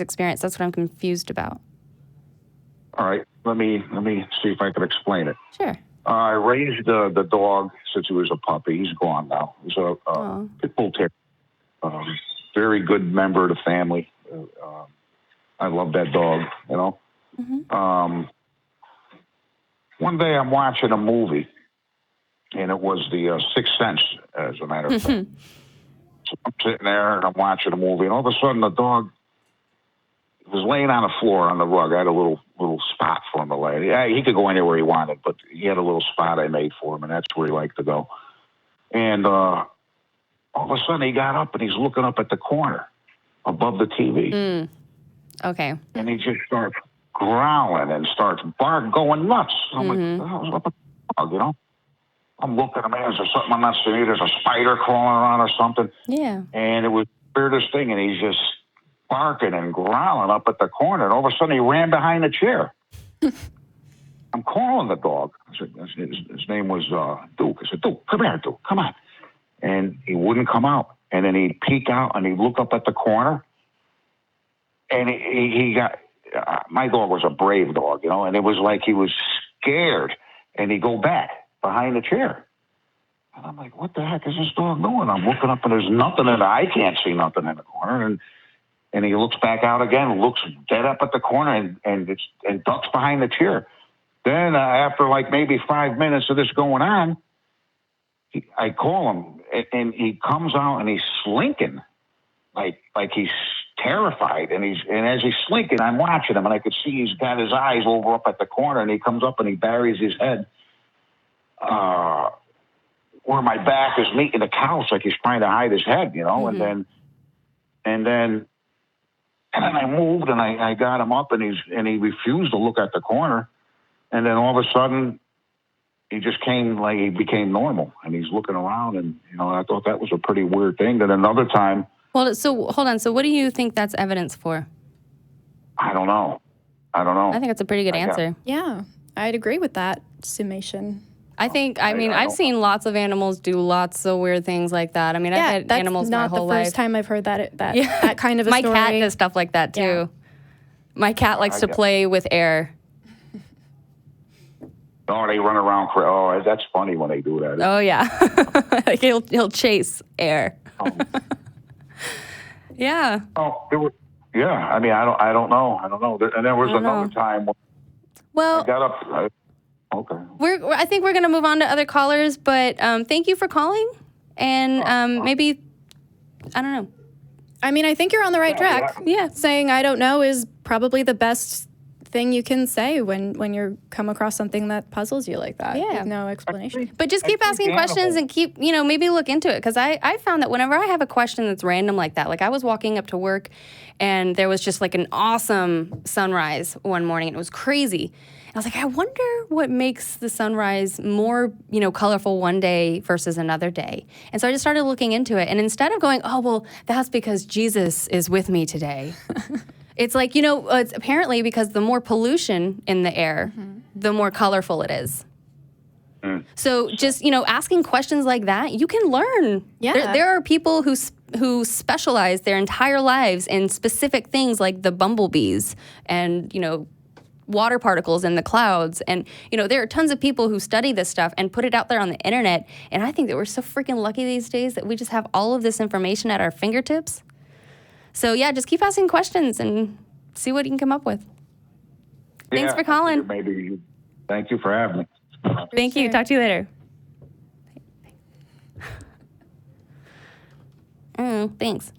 experience. That's what I'm confused about. All right, let me see if I can explain it. Sure. I raised the dog since he was a puppy. He's gone now. He's a pit bull terrier. Very good member of the family. I love that dog, you know. Mm-hmm. One day I'm watching a movie, and it was the Sixth Sense, as a matter of fact. So I'm sitting there, and I'm watching a movie, and all of a sudden the dog was laying on the floor on the rug. I had a little spot for him to lay. Yeah, he could go anywhere he wanted, but he had a little spot I made for him, and that's where he liked to go. And all of a sudden he got up, and he's looking up at the corner above the TV. Okay. And he just starts growling and starts barking, going nuts. I'm like, what the hell's up with the dog, you know? I'm looking at him, is there something I'm not seeing? There's a spider crawling around or something. Yeah. And it was the weirdest thing, and he's just barking and growling up at the corner. And all of a sudden he ran behind the chair. I'm calling the dog. His name was Duke. I said, Duke, come here, Duke, come on. And he wouldn't come out. And then he'd peek out, and he'd look up at the corner. And he got, my dog was a brave dog, you know, and it was like he was scared. And he'd go back behind the chair. And I'm like, what the heck is this dog doing? I'm looking up, and there's nothing in it. I can't see nothing in the corner. And he looks back out again, looks dead up at the corner, and ducks behind the chair. Then after like maybe 5 minutes of this going on, I call him, and he comes out, and he's slinking, like he's terrified. And as he's slinking, I'm watching him, and I could see he's got his eyes over up at the corner, and he comes up and he buries his head where my back is meeting the couch, like he's trying to hide his head, you know. And then I moved, and I got him up, and he refused to look at the corner. And then all of a sudden, he became normal, and he's looking around, and, you know, I thought that was a pretty weird thing. Then another time. Well, so hold on. So what do you think that's evidence for? I don't know. I think that's a pretty good answer. Yeah, I'd agree with that summation. I mean, I've seen lots of animals do lots of weird things like that. I mean, I've had animals my whole life. That's not the first time I've heard that kind of a story. My cat does stuff like that, too. Yeah. My cat likes to play with air. Oh, they run around. Oh, that's funny when they do that. Oh, yeah. Like he'll chase air. Oh. Yeah. Oh, yeah. I mean, I don't know. And there was another time. Well, I got up. Okay. I think we're going to move on to other callers, but thank you for calling. And maybe, I don't know. I mean, I think you're on the right track. Yeah. Saying I don't know is probably the best thing you can say when you come across something that puzzles you like that. Yeah. With no explanation. But just keep asking questions and keep, maybe look into it. Because I found that whenever I have a question that's random like that, like I was walking up to work and there was just like an awesome sunrise one morning and it was crazy. And I was like, I wonder what makes the sunrise more, colorful one day versus another day. And so I just started looking into it. And instead of going, oh, well, that's because Jesus is with me today. It's like, it's apparently because the more pollution in the air, the more colorful it is. So just, asking questions like that, you can learn. Yeah. There are people who specialize their entire lives in specific things like the bumblebees and, water particles in the clouds. And, there are tons of people who study this stuff and put it out there on the internet. And I think that we're so freaking lucky these days that we just have all of this information at our fingertips. So, yeah, just keep asking questions and see what you can come up with. Thanks for calling. Thank you for having me. Thank you. Talk to you later. Oh, thanks.